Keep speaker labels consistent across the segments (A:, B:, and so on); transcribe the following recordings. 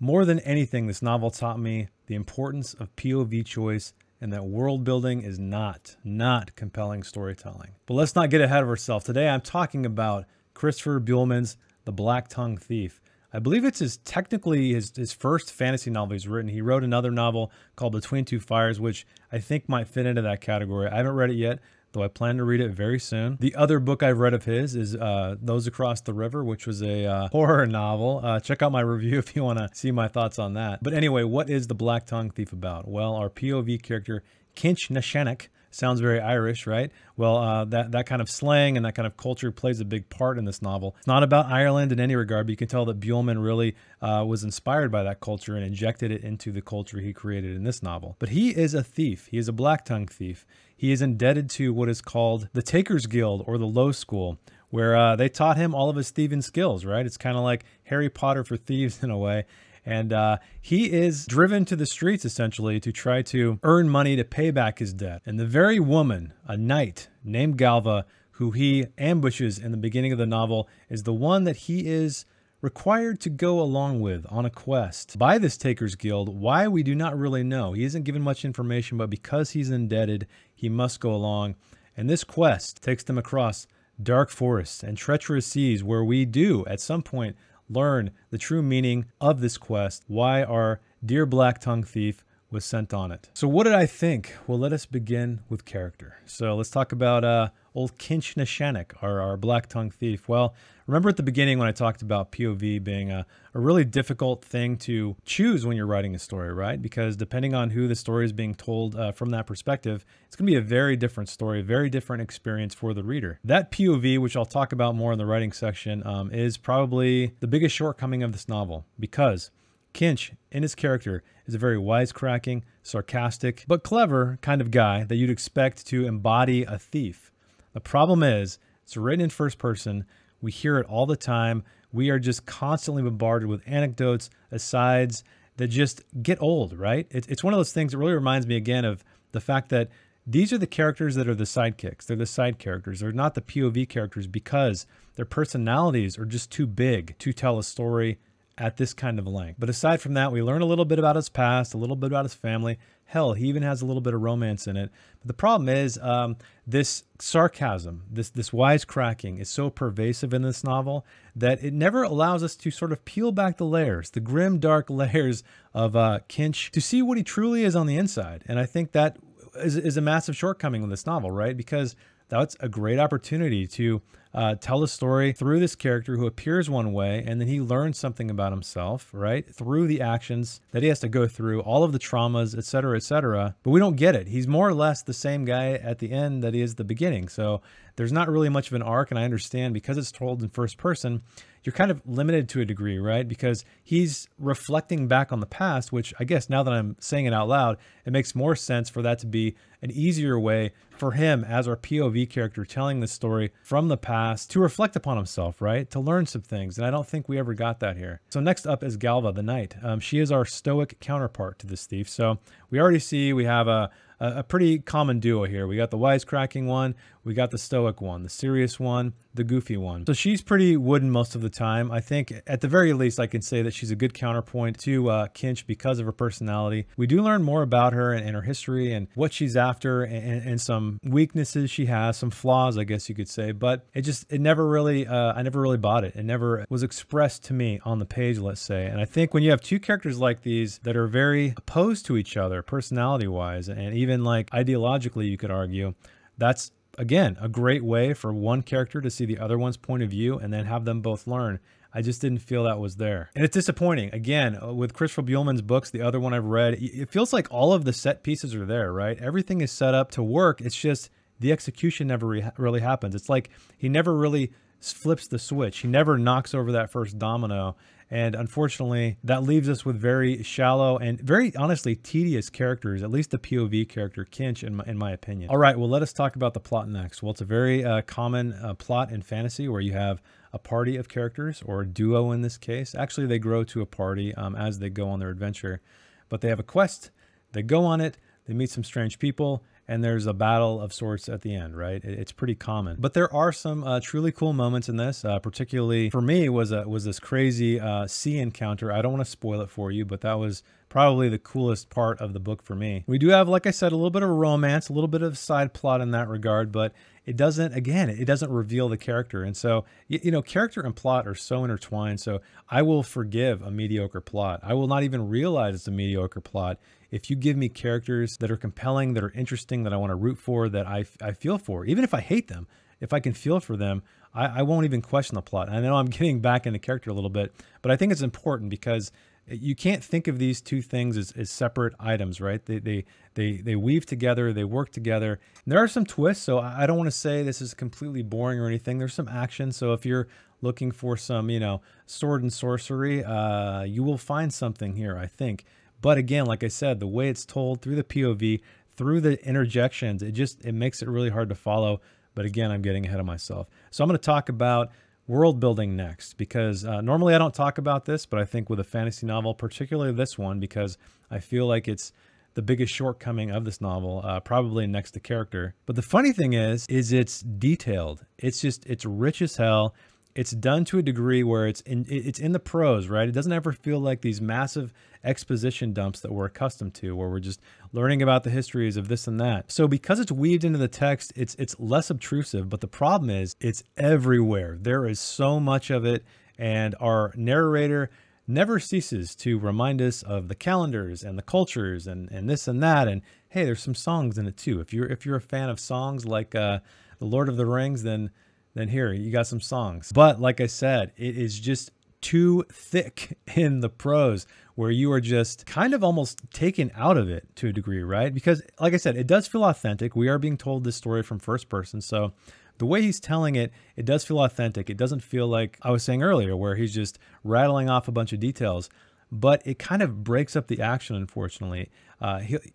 A: More than anything, this novel taught me the importance of POV choice and that world building is not compelling storytelling. But let's not get ahead of ourselves. Today I'm talking about Christopher Buehlman's The Blacktongue Thief. I believe it's technically his first fantasy novel he's written. He wrote another novel called Between Two Fires, which I think might fit into that category. I haven't read it yet, though I plan to read it very soon. The other book I've read of his is Those Across the River, which was a horror novel. Check out my review if you want to see my thoughts on that. But anyway, what is The Blacktongue Thief about? Well, our POV character, Kinch Nashanik, sounds very Irish, right? Well, that kind of slang and that kind of culture plays a big part in this novel. It's not about Ireland in any regard, but you can tell that Buehlman really was inspired by that culture and injected it into the culture he created in this novel. But he is a thief. He is a Blacktongue thief. He is indebted to what is called the Takers Guild, or the Low School, where they taught him all of his thieving skills, right? It's kind of like Harry Potter for thieves in a way. And he is driven to the streets, essentially, to try to earn money to pay back his debt. And the very woman, a knight named Galva, who he ambushes in the beginning of the novel, is the one that he is required to go along with on a quest by this Takers Guild. Why, we do not really know. He isn't given much information, but because he's indebted, he must go along. And this quest takes them across dark forests and treacherous seas, where we do, at some point, learn the true meaning of this quest, why our dear Blacktongue thief was sent on it. So what did I think? Well, let us begin with character. So let's talk about old Kinch Nashanik, our Blacktongue thief. Well, remember at the beginning when I talked about POV being a really difficult thing to choose when you're writing a story, right? Because depending on who the story is being told from that perspective, it's going to be a very different story, a very different experience for the reader. That POV, which I'll talk about more in the writing section, is probably the biggest shortcoming of this novel, because Kinch, in his character, is a very wisecracking, sarcastic, but clever kind of guy that you'd expect to embody a thief. The problem is, it's written in first person. We hear it all the time. We are just constantly bombarded with anecdotes, asides that just get old, right? It's one of those things that really reminds me again of the fact that these are the characters that are the sidekicks. They're the side characters. They're not the POV characters because their personalities are just too big to tell a story at this kind of length. But aside from that, we learn a little bit about his past, a little bit about his family. Hell, he even has a little bit of romance in it. But the problem is this sarcasm, this wisecracking is so pervasive in this novel that it never allows us to sort of peel back the layers, the grim, dark layers of Kinch, to see what he truly is on the inside. And I think that is a massive shortcoming with this novel, right? Because that's a great opportunity to tell a story through this character who appears one way, and then he learns something about himself, right? Through the actions that he has to go through, all of the traumas, et cetera, but we don't get it. He's more or less the same guy at the end that he is at the beginning. So there's not really much of an arc, and I understand because it's told in first person, you're kind of limited to a degree, right? Because he's reflecting back on the past, which I guess now that I'm saying it out loud, it makes more sense for that to be an easier way for him as our POV character telling the story from the past to reflect upon himself, right? To learn some things. And I don't think we ever got that here. So next up is Galva, the knight. She is our stoic counterpart to this thief. So we already see we have a pretty common duo here. We got the wisecracking one, we got the stoic one, the serious one, the goofy one. So she's pretty wooden most of the time. I think at the very least, I can say that she's a good counterpoint to Kinch because of her personality. We do learn more about her and her history and what she's after and some weaknesses she has, some flaws, I guess you could say, but it never really, I never really bought it. It never was expressed to me on the page, let's say. And I think when you have two characters like these that are very opposed to each other, personality-wise, and even like ideologically, you could argue, that's again a great way for one character to see the other one's point of view and then have them both learn. I just didn't feel that was there. And it's disappointing. Again, with Christopher Buehlman's books, the other one I've read, it feels like all of the set pieces are there, right? Everything is set up to work. It's just the execution never really happens. It's like he never really flips the switch. He never knocks over that first domino. And unfortunately, that leaves us with very shallow and very honestly tedious characters, at least the POV character Kinch, in my opinion. All right, well, let us talk about the plot next. Well, it's a very common plot in fantasy where you have a party of characters, or a duo in this case. Actually, they grow to a party as they go on their adventure, but they have a quest, they go on it, they meet some strange people, and there's a battle of sorts at the end, right? It's pretty common. But there are some truly cool moments in this. Particularly for me was this crazy sea encounter. I don't want to spoil it for you, but that was probably the coolest part of the book for me. We do have, like I said, a little bit of romance, a little bit of side plot in that regard, but it doesn't reveal the character. And so, you know, character and plot are so intertwined. So I will forgive a mediocre plot. I will not even realize it's a mediocre plot if you give me characters that are compelling, that are interesting, that I want to root for, that I feel for. Even if I hate them, if I can feel for them, I won't even question the plot. I know I'm getting back into character a little bit, but I think it's important because you can't think of these two things as separate items, right? They weave together, they work together. And there are some twists, so I don't want to say this is completely boring or anything. There's some action, so if you're looking for some, you know, sword and sorcery, you will find something here, I think. But again, like I said, the way it's told through the POV, through the interjections, it makes it really hard to follow. But again, I'm getting ahead of myself. So I'm going to talk about world building next, because normally I don't talk about this, but I think with a fantasy novel, particularly this one, because I feel like it's the biggest shortcoming of this novel, probably next to character. But the funny thing is it's detailed. It's rich as hell. It's done to a degree where it's in the prose, right? It doesn't ever feel like these massive exposition dumps that we're accustomed to, where we're just learning about the histories of this and that. So because it's weaved into the text, it's less obtrusive, but the problem is it's everywhere. There is so much of it, and our narrator never ceases to remind us of the calendars and the cultures and this and that. And hey, there's some songs in it too. If you're a fan of songs like The Lord of the Rings, then here you got some songs. But like I said, it is just too thick in the prose, where you are just kind of almost taken out of it to a degree, right? Because like I said, it does feel authentic. We are being told this story from first person. So the way he's telling it, it does feel authentic. It doesn't feel like I was saying earlier, where he's just rattling off a bunch of details, but it kind of breaks up the action, unfortunately.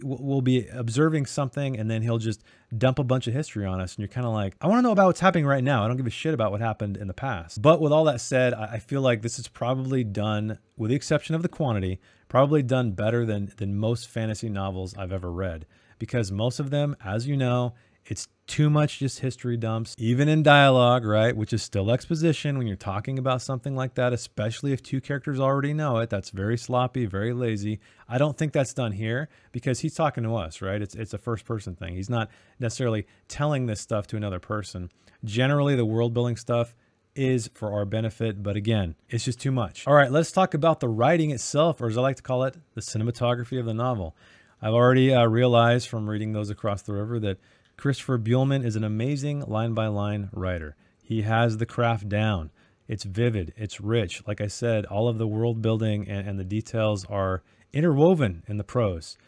A: We'll be observing something, and then he'll just dump a bunch of history on us, and you're kind of like, I want to know about what's happening right now. I don't give a shit about what happened in the past. But with all that said, I feel like this is probably done, with the exception of the quantity, probably done better than most fantasy novels I've ever read, because most of them, as you know, it's too much just history dumps, even in dialogue, right? Which is still exposition when you're talking about something like that, especially if two characters already know it. That's very sloppy, very lazy. I don't think that's done here, because he's talking to us, right? It's a first person thing. He's not necessarily telling this stuff to another person. Generally, the world building stuff is for our benefit, but again, it's just too much. All right, let's talk about the writing itself, or as I like to call it, the cinematography of the novel. I've already realized from reading Those Across the River that Christopher Buehlman is an amazing line-by-line writer. He has the craft down. It's vivid. It's rich. Like I said, all of the world building and the details are interwoven in the prose.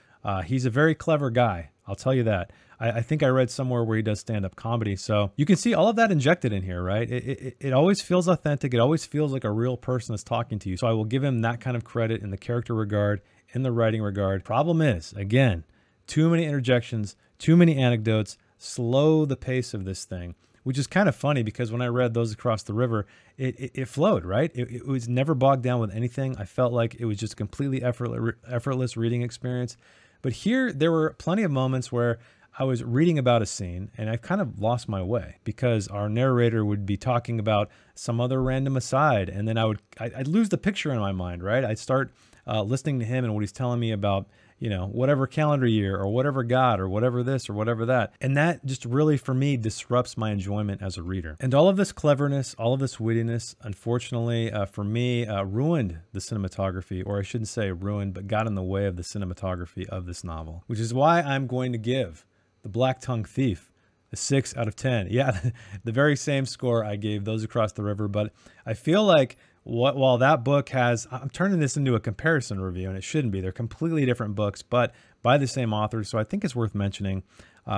A: He's a very clever guy. I'll tell you that. I think I read somewhere where he does stand-up comedy. So you can see all of that injected in here, right? It always feels authentic. It always feels like a real person is talking to you. So I will give him that kind of credit in the character regard, in the writing regard. Problem is, again, too many interjections, too many anecdotes, slow the pace of this thing, which is kind of funny, because when I read Those Across the River, it flowed, right? It was never bogged down with anything. I felt like it was just a completely effortless reading experience. But here, there were plenty of moments where I was reading about a scene and I kind of lost my way, because our narrator would be talking about some other random aside, and then I'd lose the picture in my mind, right? I'd start listening to him and what he's telling me about, you know, whatever calendar year or whatever god or whatever this or whatever that. And that just really, for me, disrupts my enjoyment as a reader. And all of this cleverness, all of this wittiness, unfortunately, for me, ruined the cinematography, or I shouldn't say ruined, but got in the way of the cinematography of this novel, which is why I'm going to give The Blacktongue Thief a 6 out of 10. Yeah, the very same score I gave Those Across the River, but I feel like while that book has, I'm turning this into a comparison review, and it shouldn't be. They're completely different books, but by the same authors, so I think it's worth mentioning.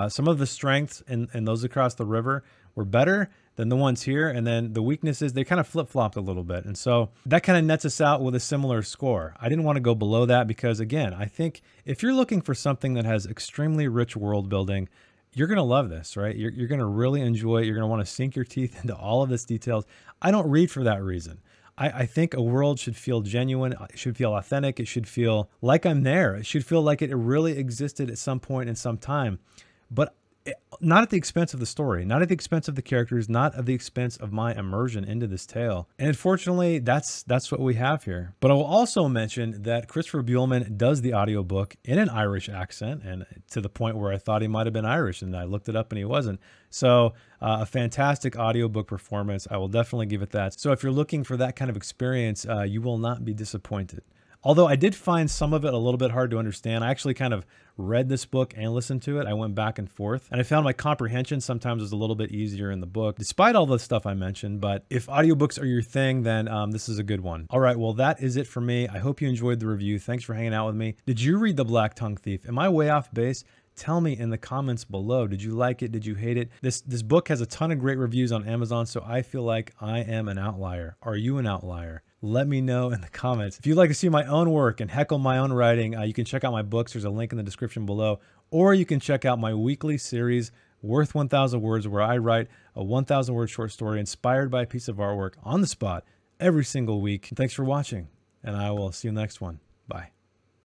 A: Some of the strengths in Those Across the River were better than the ones here, and then the weaknesses, they kind of flip-flopped a little bit, and so that kind of nets us out with a similar score. I didn't want to go below that because, again, I think if you're looking for something that has extremely rich world building, you're going to love this, right? You're going to really enjoy it. You're going to want to sink your teeth into all of this details. I don't read for that reason. I think a world should feel genuine. It should feel authentic. It should feel like I'm there. It should feel like it really existed at some point in some time. but not at the expense of the story, not at the expense of the characters, not at the expense of my immersion into this tale. And unfortunately, that's what we have here. But I will also mention that Christopher Buehlman does the audiobook in an Irish accent, and to the point where I thought he might have been Irish, and I looked it up and he wasn't. So a fantastic audiobook performance. I will definitely give it that. So if you're looking for that kind of experience, you will not be disappointed. Although I did find some of it a little bit hard to understand. I actually kind of read this book and listened to it. I went back and forth, and I found my comprehension sometimes was a little bit easier in the book, despite all the stuff I mentioned. But if audiobooks are your thing, then this is a good one. All right, well, that is it for me. I hope you enjoyed the review. Thanks for hanging out with me. Did you read The Blacktongue Thief? Am I way off base? Tell me in the comments below. Did you like it? Did you hate it? This book has a ton of great reviews on Amazon, so I feel like I am an outlier. Are you an outlier? Let me know in the comments. If you'd like to see my own work and heckle my own writing, you can check out my books. There's a link in the description below. Or you can check out my weekly series, Worth 1,000 Words, where I write a 1,000-word short story inspired by a piece of artwork on the spot every single week. Thanks for watching, and I will see you in the next one. Bye.